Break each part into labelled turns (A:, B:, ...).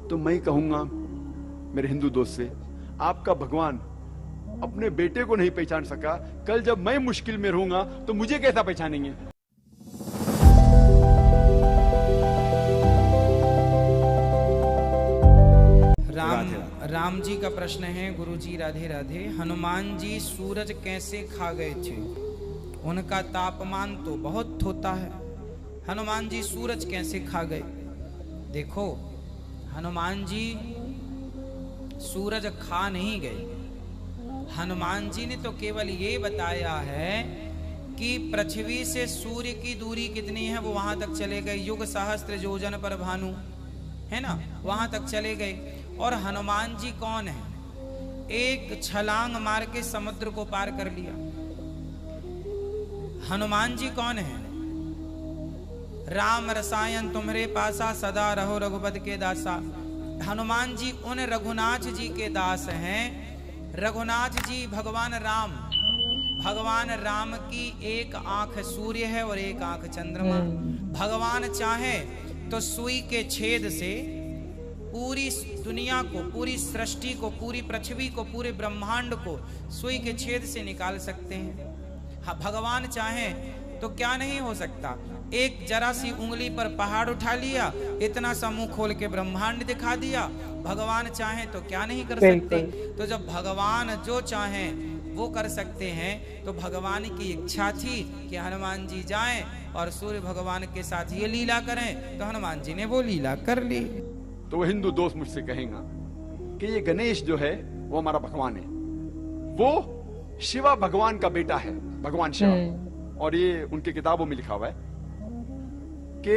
A: तो मैं कहूंगा मेरे हिंदू दोस्त से, आपका भगवान अपने बेटे को नहीं पहचान सका, कल जब मैं मुश्किल में रहूंगा तो मुझे कैसा पहचानेंगे।
B: राम जी का प्रश्न है, गुरु जी राधे राधे। हनुमान जी सूरज कैसे खा गए थे? उनका तापमान तो बहुत होता है, हनुमान जी सूरज कैसे खा गए? देखो, हनुमान जी सूरज खा नहीं गए। हनुमान जी ने तो केवल ये बताया है कि पृथ्वी से सूर्य की दूरी कितनी है, वो वहां तक चले गए। युग सहस्त्र योजन पर भानु, है ना, वहां तक चले गए। और हनुमान जी कौन है? एक छलांग मार के समुद्र को पार कर लिया। हनुमान जी कौन है? राम रसायन तुम्हारे पासा, सदा रहो रघुपति के दासा। हनुमान जी उन रघुनाथ जी के दास हैं। रघुनाथ जी भगवान राम की एक आंख सूर्य है और एक आंख चंद्रमा। भगवान चाहे तो सुई के छेद से पूरी दुनिया को, पूरी सृष्टि को, पूरी पृथ्वी को, पूरे ब्रह्मांड को सुई के छेद से निकाल सकते हैं। हाँ, भगवान चाहे तो क्या नहीं हो सकता। एक जरा सी उंगली पर पहाड़ उठा लिया, इतना सा मुंह खोल के ब्रह्मांड दिखा दिया। भगवान चाहे तो क्या नहीं कर सकते। तो जब भगवान जो चाहे वो कर सकते हैं, तो भगवान की इच्छा थी कि हनुमान जी जाएं और सूर्य भगवान के साथ ये लीला करें, तो हनुमान जी ने वो लीला कर ली।
A: तो वो हिंदू दोस्त मुझसे कहेगा कि ये गणेश जो है वो हमारा भगवान है, वो शिवा भगवान का बेटा है, भगवान शिवा। और ये उनकी किताबों में लिखा हुआ है कि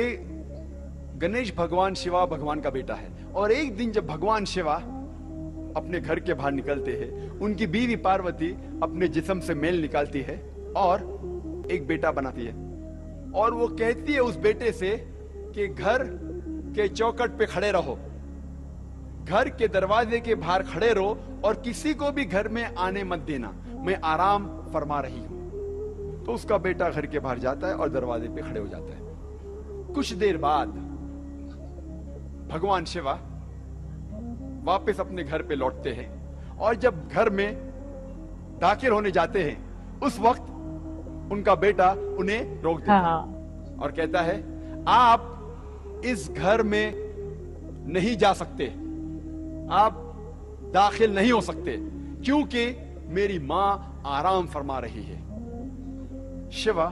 A: गणेश भगवान शिवा भगवान का बेटा है। और एक दिन जब भगवान शिवा अपने घर के बाहर निकलते हैं, उनकी बीवी पार्वती अपने जिस्म से मेल निकालती है और एक बेटा बनाती है। और वो कहती है उस बेटे से कि घर के चौखट पे खड़े रहो, घर के दरवाजे के बाहर खड़े रहो और किसी को भी घर में आने मत देना, मैं आराम फरमा रही हूं। तो उसका बेटा घर के बाहर जाता है और दरवाजे पे खड़े हो जाता है। कुछ देर बाद भगवान शिवा वापस अपने घर पे लौटते हैं और जब घर में दाखिल होने जाते हैं, उस वक्त उनका बेटा उन्हें रोक देता है और कहता है, आप इस घर में नहीं जा सकते, आप दाखिल नहीं हो सकते, क्योंकि मेरी मां आराम फरमा रही है। शिवा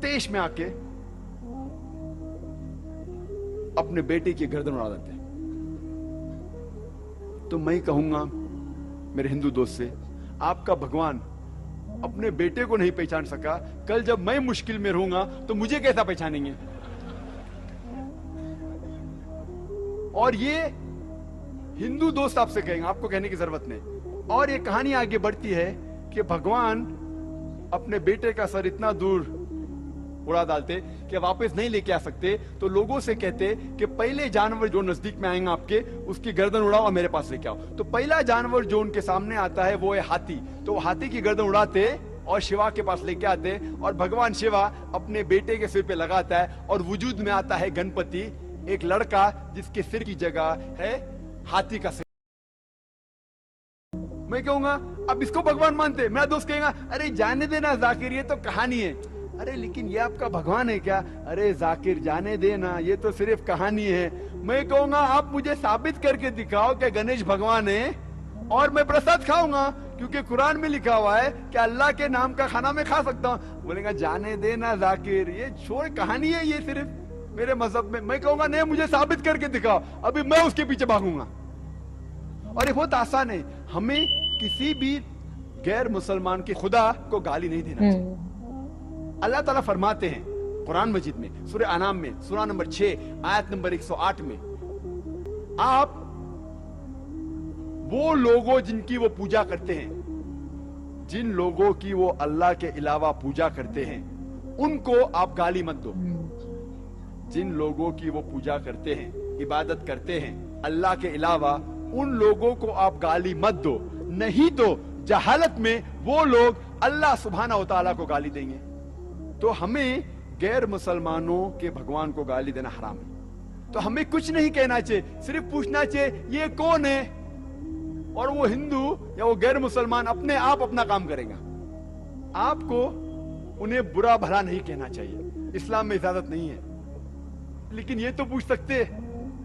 A: तेज में आके अपने बेटे की गर्दन उड़ा देते हैं। तो मैं कहूंगा मेरे हिंदू दोस्त से, आपका भगवान अपने बेटे को नहीं पहचान सका, कल जब मैं मुश्किल में रहूंगा तो मुझे कैसा पहचानेंगे। और ये हिंदू दोस्त आपसे कहेंगे, आपको कहने की जरूरत नहीं। और ये कहानी आगे बढ़ती है कि भगवान अपने बेटे का सर इतना दूर उड़ा डालते कि वापस नहीं लेके आ सकते, तो लोगों से कहते कि पहले जानवर जो नजदीक में आएंगे आपके, उसकी गर्दन उड़ाओ और मेरे पास लेके आओ। तो पहला जानवर जो उनके सामने आता है वो है हाथी। तो वो हाथी की गर्दन उड़ाते और शिवा के पास लेके आते और भगवान शिवा अपने बेटे के सिर पे लगाता है और वजूद में आता है गणपति, एक लड़का जिसके सिर की जगह है हाथी का सिर। मैं कहूंगा अब इसको भगवान मानते, मेरा दोस्त कहेगा अरे जाने देना जाकिर, ये तो कहानी है। अरे लेकिन ये आपका भगवान है क्या? अरे जाकिर जाने देना, ये तो सिर्फ कहानी है। मैं कहूंगा आप मुझे साबित करके दिखाओ कि गणेश भगवान है और मैं प्रसाद खाऊंगा, क्योंकि कुरान में लिखा हुआ है कि अल्लाह के नाम का खाना मैं खा सकता हूँ। बोलेगा जाने देना जाकिर, ये छोड़, कहानी है ये सिर्फ मेरे मजहब में। मैं कहूंगा नहीं, मुझे साबित करके दिखाओ, अभी मैं उसके पीछे भागूंगा। और ये बहुत आसान है, हमें किसी भी गैर मुसलमान के खुदा को गाली नहीं देना चाहिए। अल्लाह ताला फरमाते हैं कुरान मजीद में, सूरह अनाम में, सूरह नंबर 6 आयत नंबर 108 में, आप वो लोगों जिनकी वो पूजा करते हैं, जिन लोगों की वो अल्लाह के अलावा पूजा करते हैं, उनको आप गाली मत दो। जिन लोगों की वो पूजा करते हैं, इबादत करते हैं अल्लाह के अलावा, उन लोगों को आप गाली मत दो, नहीं तो जहालत में वो लोग अल्लाह सुब्हानहू व तआला को गाली देंगे। तो हमें गैर मुसलमानों के भगवान को गाली देना हराम है। तो हमें कुछ नहीं कहना चाहिए, सिर्फ पूछना चाहिए ये कौन है, और वो हिंदू या वो गैर मुसलमान अपने आप अपना काम करेगा। आपको उन्हें बुरा भला नहीं कहना चाहिए, इस्लाम में इजाजत नहीं है। लेकिन ये तो पूछ सकते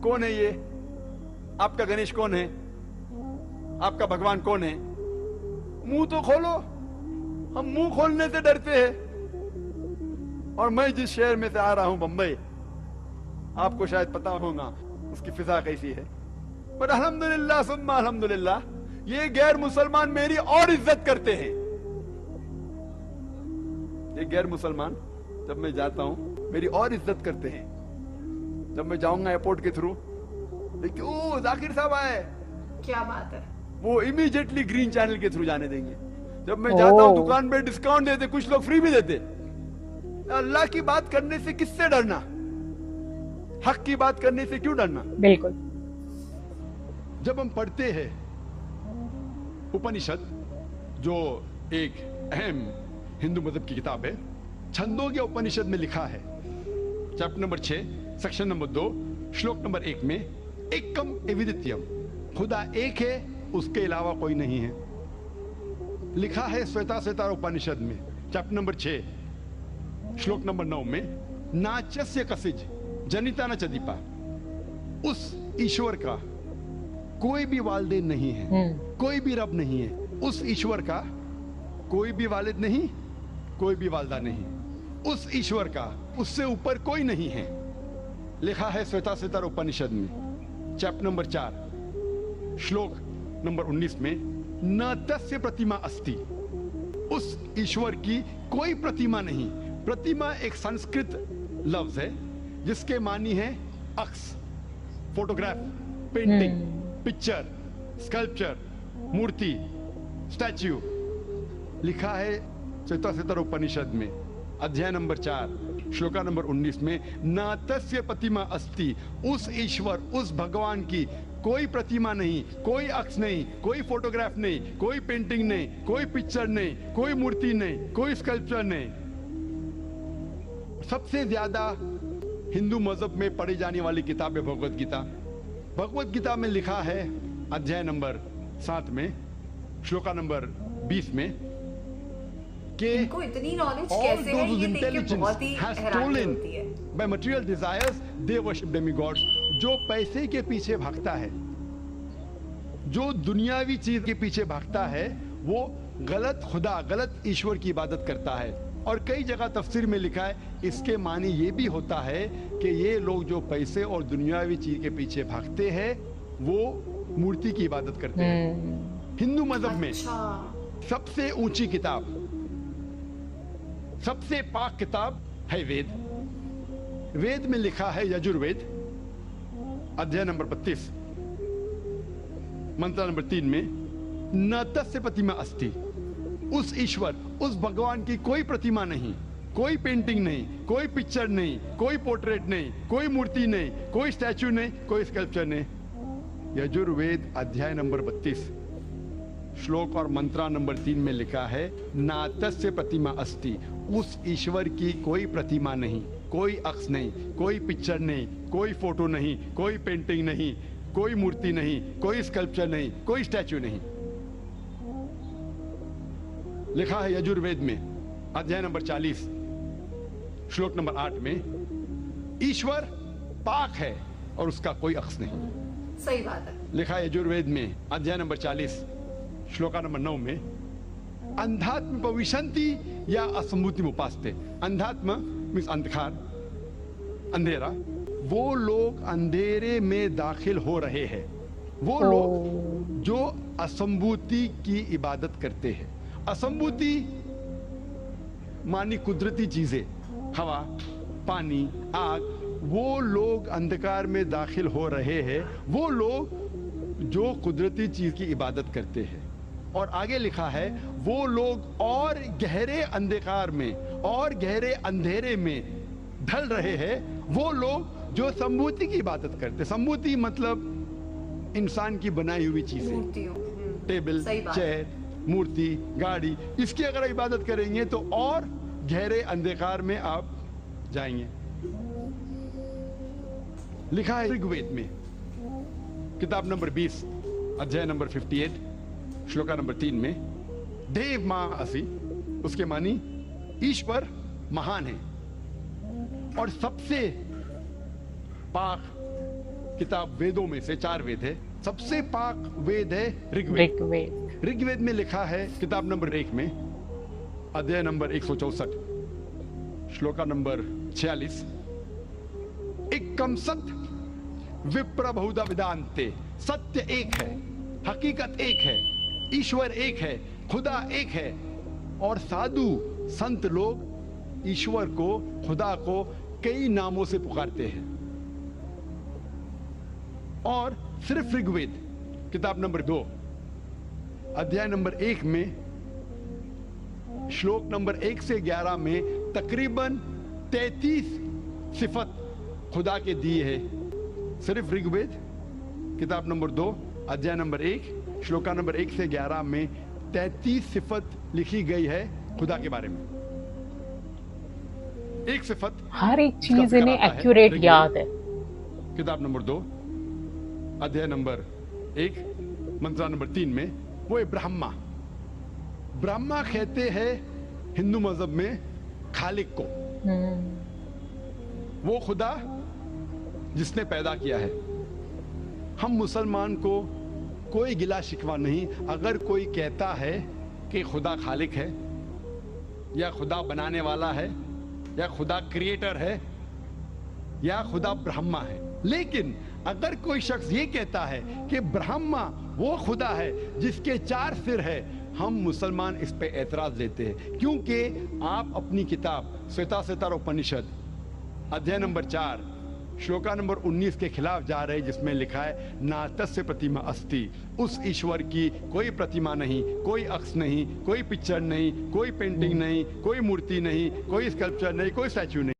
A: कौन है ये, आपका गणेश कौन है, आपका भगवान कौन है। मुंह तो खोलो, हम मुंह खोलने से डरते हैं। और मैं जिस शहर में से आ रहा हूं, बंबई, आपको शायद पता होगा उसकी फिजा कैसी है, पर अल्हम्दुलिल्लाह सुम्मा अल्हम्दुलिल्लाह, ये गैर मुसलमान मेरी और इज्जत करते हैं। ये गैर मुसलमान जब मैं जाता हूं मेरी और इज्जत करते हैं। जब मैं जाऊंगा एयरपोर्ट के थ्रू, देखिए ओ जाकिर साहब आए,
C: क्या बात है,
A: वो इमीडिएटली ग्रीन चैनल के थ्रू जाने देंगे। जब मैं जाता हूं दुकान पे डिस्काउंट देते, कुछ लोग फ्री भी देते। अल्लाह की बात करने से किससे डरना, हक की बात करने से क्यों डरना।
C: बिल्कुल।
A: जब हम पढ़ते हैं उपनिषद, जो एक अहम हिंदू मजहब की किताब है, छंदोग्य उपनिषद में लिखा है, चैप्टर नंबर 6 सेक्शन नंबर 2 श्लोक नंबर 1 में, एकम एविदित्यम, खुदा एक है, उसके अलावा कोई नहीं है। लिखा है श्वेताश्वेतार उपनिषद में चैप्टर नंबर 6 श्लोक नंबर 9 में, नाचस्य कसिज जनिता न चदीपा, उस ईश्वर का कोई भी वालिद नहीं है, कोई भी रब नहीं है। उस ईश्वर का कोई भी वालिद नहीं, कोई भी वालदा नहीं, उस ईश्वर का उससे ऊपर कोई नहीं है। लिखा है श्वेताश्वेतार उपनिषद में चैप्टर नंबर 4 श्लोक नंबर 19 में, न तस्य प्रतिमा अस्ति, उस ईश्वर की कोई प्रतिमा नहीं। प्रतिमा एक संस्कृत लफ्ज है जिसके मानी है अक्स, फोटोग्राफ, पेंटिंग, पिक्चर, स्कल्पचर, मूर्ति, स्टैच्यू। लिखा है श्वेताश्वेतार उपनिषद में अध्याय नंबर 4 श्लोका नंबर 19 में, न तस्य प्रतिमा अस्ति, उस ईश्वर, उस भगवान की कोई प्रतिमा नहीं, कोई अक्स नहीं, कोई फोटोग्राफ नहीं, कोई पेंटिंग नहीं, कोई पिक्चर नहीं, कोई मूर्ति नहीं, कोई स्कल्पचर नहीं। सबसे ज्यादा हिंदू मजहब में पढ़ी जाने वाली किताब है भगवत गीता। भगवत गीता में लिखा है अध्याय नंबर 7 में श्लोका नंबर 20 में कि
C: इनको इतनी नॉलेज कैसे है, ये देख के बहुत ही हैरानी होती है।
A: by material desires they worship demigods। जो पैसे के पीछे भागता है, जो दुनियावी चीज के पीछे भागता है, वो गलत खुदा, गलत ईश्वर की इबादत करता है। और कई जगह तफसीर में लिखा है, इसके मानी ये भी होता है कि ये लोग जो पैसे और दुनियावी चीज के पीछे भागते हैं, वो मूर्ति की इबादत करते हैं। हिंदू मजहब में सबसे ऊंची किताब, सबसे पाक किताब है वेद। वेद में लिखा है यजुर्वेद अध्याय नंबर 32 मंत्र नंबर 3 में, न तस्य प्रतिमा अस्ति, उस ईश्वर, उस भगवान की कोई प्रतिमा नहीं, कोई पेंटिंग नहीं, कोई पिक्चर नहीं, कोई पोर्ट्रेट नहीं, कोई मूर्ति नहीं, कोई स्टैच्यू नहीं, कोई स्कल्पचर नहीं। यजुर्वेद अध्याय नंबर 32 श्लोक और मंत्रा नंबर 3 में लिखा है, ना तस्य प्रतिमा अस्ति, उस ईश्वर की कोई प्रतिमा नहीं, कोई अक्स नहीं, कोई पिक्चर नहीं, कोई फोटो नहीं, कोई पेंटिंग नहीं, कोई मूर्ति नहीं, कोई स्कल्पचर नहीं, कोई स्टैच्यू नहीं। लिखा है यजुर्वेद में अध्याय नंबर 40 श्लोक नंबर 8 में, ईश्वर पाक है और उसका कोई अक्स नहीं।
C: सही बात है।
A: लिखा है यजुर्वेद में अध्याय नंबर 40 श्लोका नंबर 9 में, अंधात्म पविशंति या असंभूति उपासते। अंधात्म मीन्स अंधकार, अंधेरा। वो लोग अंधेरे में दाखिल हो रहे हैं, वो लोग जो असंभूति की इबादत करते हैं। असंभूति मानी कुदरती चीजें, हवा, पानी, आग। वो लोग अंधकार में दाखिल हो रहे हैं, वो लोग जो कुदरती चीज की इबादत करते हैं। और आगे लिखा है, वो लोग और गहरे अंधकार में और गहरे अंधेरे में ढल रहे हैं, वो लोग जो संभूति की इबादत करते। संभूति मतलब इंसान की बनाई हुई चीजें, टेबल, चेयर, मूर्ति, गाड़ी। इसकी अगर इबादत करेंगे तो और गहरे अंधकार में आप जाएंगे। लिखा है ऋग्वेद में, किताब नंबर 20, अध्याय नंबर 58, श्लोका नंबर 3 में, देव मां असि, उसके मानी ईश्वर महान है। और सबसे पाक किताब वेदों में से 4 वेद है, सबसे पाक वेद है ऋग्वेद। ऋग्वेद में लिखा है किताब नंबर 1 में, अध्याय नंबर 164, श्लोका नंबर 46, एकम सत्य विप्र बहुधा विदान्ते, सत्य एक है, हकीकत एक है, ईश्वर एक है, खुदा एक है। और साधु संत लोग ईश्वर को, खुदा को कई नामों से पुकारते हैं। और सिर्फ ऋग्वेद किताब नंबर 2, अध्याय नंबर 1 में, श्लोक नंबर 1 से 11 में तकरीबन 33 सिफत खुदा के दिए है। सिर्फ ऋग्वेद किताब नंबर 2, अध्याय नंबर 1, श्लोका नंबर 1 से 11 में 33 सिफत लिखी गई है खुदा के बारे में। एक सिफत,
D: हर एक चीज इन्हें एक्यूरेट याद है।
A: किताब नंबर 2, अध्याय नंबर 1, मंत्रा नंबर 3 में, वो है ब्रह्मा। ब्रह्मा कहते हैं हिंदू मजहब में खालिक को, वो खुदा जिसने पैदा किया है। हम मुसलमान को कोई गिला शिकवा नहीं अगर कोई कहता है कि खुदा खालिक है, या खुदा बनाने वाला है, या खुदा क्रिएटर है, या खुदा ब्रह्मा है। लेकिन अगर कोई शख्स ये कहता है कि ब्रह्मा वो खुदा है जिसके 4 सिर है, हम मुसलमान इस पे एतराज देते हैं, क्योंकि आप अपनी किताब श्वेताश्वेतर उपनिषद अध्याय नंबर 4, श्लोका नंबर 19 के खिलाफ जा रहे, जिसमें लिखा है नातस्य प्रतिमा अस्ति, उस ईश्वर की कोई प्रतिमा नहीं, कोई अक्ष नहीं, कोई पिक्चर नहीं, कोई पेंटिंग नहीं, कोई मूर्ति नहीं, कोई स्कल्पचर नहीं, कोई स्टैच्यू नहीं।